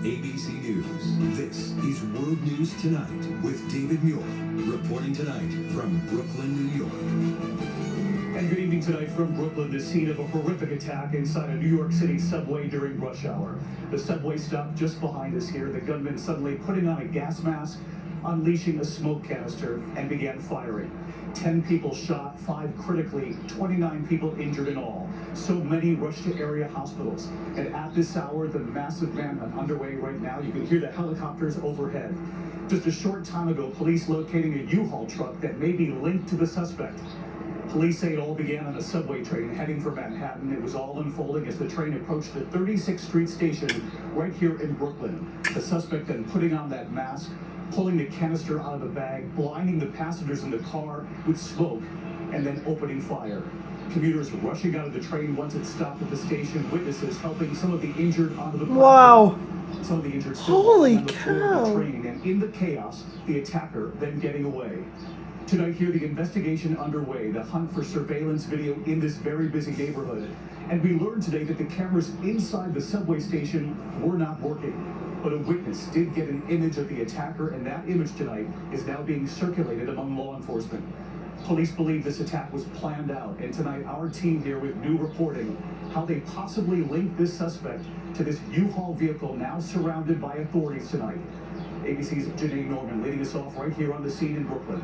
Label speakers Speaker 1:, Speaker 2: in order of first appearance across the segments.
Speaker 1: ABC News. This is World News Tonight with David Muir, reporting tonight from Brooklyn, New York.
Speaker 2: And good evening tonight from Brooklyn, the scene of a horrific attack inside a New York City subway during rush hour. The subway stopped just behind us here. The gunman suddenly putting on a gas mask, unleashing a smoke canister, and began firing. 10 people shot, 5 critically, 29 people injured in all. So many rushed to area hospitals. And at this hour, the massive manhunt underway right now. You can hear the helicopters overhead. Just a short time ago, police locating a U-Haul truck that may be linked to the suspect. Police say it all began on a subway train heading for Manhattan. It was all unfolding as the train approached the 36th Street station right here in Brooklyn. The suspect then putting on that mask, pulling the canister out of the bag, blinding the passengers in the car with smoke, and then opening fire. Commuters rushing out of the train once it stopped at the station. Witnesses helping some of the injured onto the platform.
Speaker 3: Wow.
Speaker 2: Some of the injured still
Speaker 3: Holy
Speaker 2: on the floor of
Speaker 3: cow.
Speaker 2: the train, and in the chaos, the attacker then getting away. Tonight here, the investigation underway, the hunt for surveillance video in this very busy neighborhood. And we learned today that the cameras inside the subway station were not working. But a witness did get an image of the attacker, and that image tonight is now being circulated among law enforcement. Police believe this attack was planned out, and tonight our team here with new reporting how they possibly link this suspect to this U-Haul vehicle now surrounded by authorities tonight. ABC's Janae Norman leading us off right here on the scene in Brooklyn.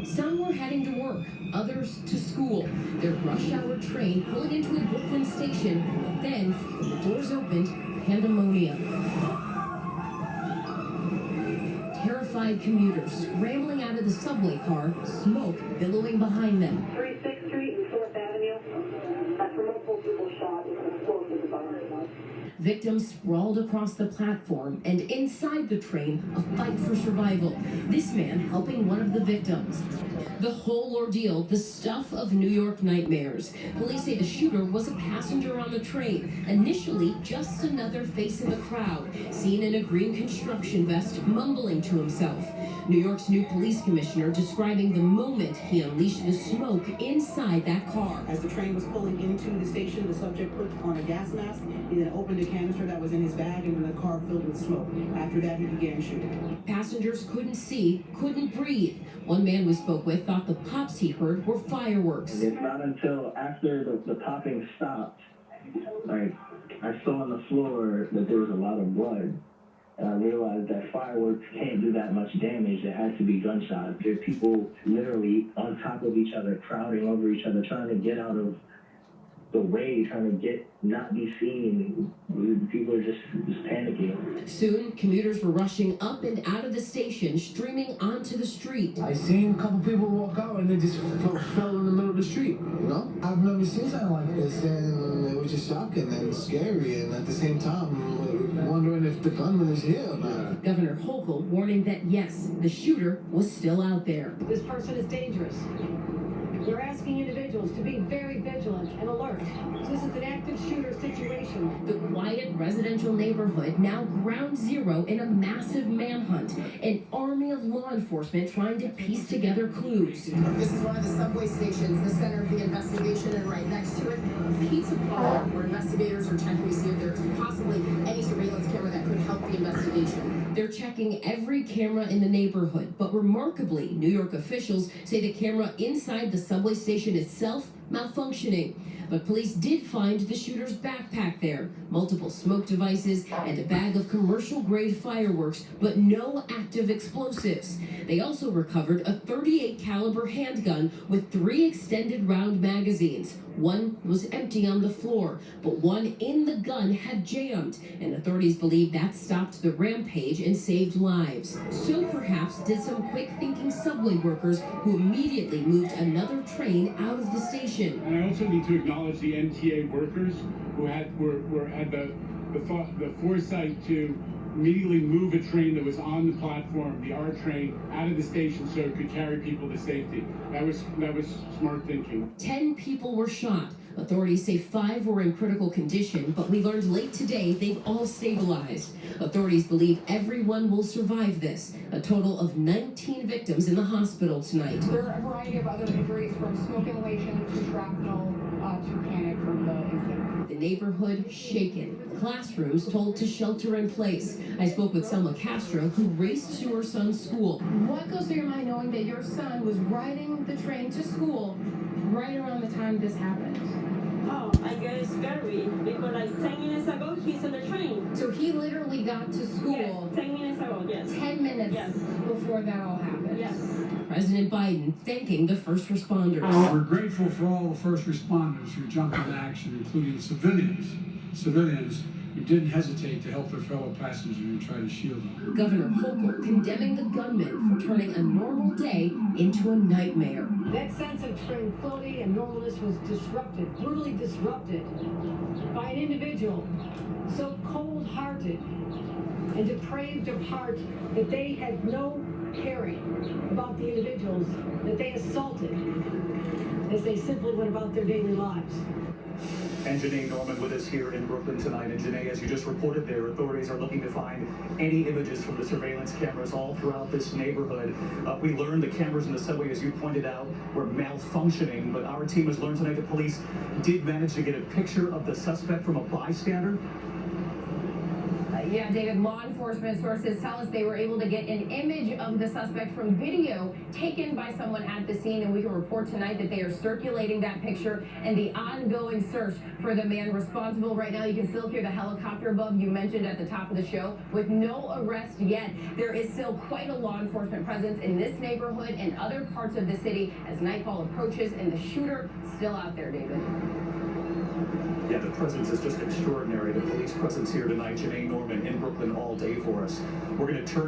Speaker 4: Some were heading to work, others to school. Their rush hour train pulling into a Brooklyn station. Then, when the doors opened, pandemonium. Terrified commuters scrambling out of the subway car, smoke billowing behind them.
Speaker 5: 36th Street and 4th Avenue. That's where multiple people shot with explosives behind.
Speaker 4: Victims sprawled across the platform, and inside the train, a fight for survival. This man helping one of the victims. The whole ordeal, the stuff of New York nightmares. Police say the shooter was a passenger on the train, initially just another face in the crowd, seen in a green construction vest, mumbling to himself. New York's new police commissioner describing the moment he unleashed the smoke inside that car.
Speaker 6: As the train was pulling into the station, the subject put on a gas mask. He then opened a canister that was in his bag, and then the car filled with smoke. After that, he began shooting.
Speaker 4: Passengers couldn't see, couldn't breathe. One man we spoke with thought the pops he heard were fireworks.
Speaker 7: It's not until after the popping stopped, like, I saw on the floor that there was a lot of blood. And I realized that fireworks can't do that much damage. It has to be gunshots. There are people literally on top of each other, crowding over each other, trying to get out of the way, trying to not be seen. People are just panicking.
Speaker 4: Soon, commuters were rushing up and out of the station, streaming onto the street.
Speaker 8: I seen a couple people walk out and they just fell in the middle of the street, you know? I've never seen something like this, and it was just shocking and scary, and at the same time, wondering if the gunman is here or not.
Speaker 4: Governor Hochul warning that yes, the shooter was still out there.
Speaker 5: This person is dangerous. We're asking individuals to be very vigilant and alert. This is an active shooter situation.
Speaker 4: The quiet residential neighborhood now ground zero in a massive manhunt. An army of law enforcement trying to piece together clues.
Speaker 9: This is one of the subway stations, the center of the investigation, and right next to it, a pizza parlor where investigators are checking to see if there's possibly any surveillance camera that could help the investigation.
Speaker 4: They're checking every camera in the neighborhood, but remarkably, New York officials say the camera inside the subway station itself malfunctioning. But police did find the shooter's backpack there, multiple smoke devices, and a bag of commercial-grade fireworks, but no active explosives. They also recovered a .38 caliber handgun with 3 extended round magazines. One was empty on the floor, but one in the gun had jammed, and authorities believe that stopped the rampage and saved lives. So perhaps did some quick-thinking subway workers who immediately moved another train out of the station.
Speaker 10: And I also need to acknowledge the MTA workers who had the foresight to immediately move a train that was on the platform, the R train, out of the station so it could carry people to safety. That was smart thinking.
Speaker 4: 10 people were shot. Authorities say 5 were in critical condition, but we learned late today they've all stabilized. Authorities believe everyone will survive this. A total of 19 victims in the hospital tonight.
Speaker 11: There are a variety of other injuries, from smoke inhalation to shrapnel to panic from the incident.
Speaker 4: The neighborhood shaken. Classrooms told to shelter in place. I spoke with Selma Castro, who raced to her son's school.
Speaker 9: What goes through your mind knowing that your son was riding the train to school right around the time this happened?
Speaker 3: Oh, I guess scary because like 10 minutes ago he's on the train.
Speaker 9: So he literally got to school
Speaker 3: 10 minutes ago, yes.
Speaker 9: 10 minutes
Speaker 3: Yes.
Speaker 9: before that all happened.
Speaker 3: Yes.
Speaker 4: President Biden thanking the first responders.
Speaker 11: We're grateful for all the first responders who jumped into action, including civilians who didn't hesitate to help their fellow passengers and try to shield them.
Speaker 4: Governor Hochul condemning the gunman for turning a normal day into a nightmare.
Speaker 5: That sense of tranquility and normalness was disrupted, brutally disrupted, by an individual so cold-hearted and depraved of heart that they had no caring about the individuals that they assaulted as they simply went about their daily lives.
Speaker 2: And Janae Norman with us here in Brooklyn tonight. And Janae, as you just reported there, authorities are looking to find any images from the surveillance cameras all throughout this neighborhood. We learned the cameras in the subway, as you pointed out, were malfunctioning, but our team has learned tonight the police did manage to get a picture of the suspect from a bystander.
Speaker 9: Yeah, David, law enforcement sources tell us they were able to get an image of the suspect from video taken by someone at the scene, and we can report tonight that they are circulating that picture and the ongoing search for the man responsible. Right now, you can still hear the helicopter above you mentioned at the top of the show, with no arrest yet. There is still quite a law enforcement presence in this neighborhood and other parts of the city as nightfall approaches, and the shooter still out there, David.
Speaker 2: Yeah, the presence is just extraordinary. The police presence here tonight. Janae Norman in Brooklyn all day for us. We're going to turn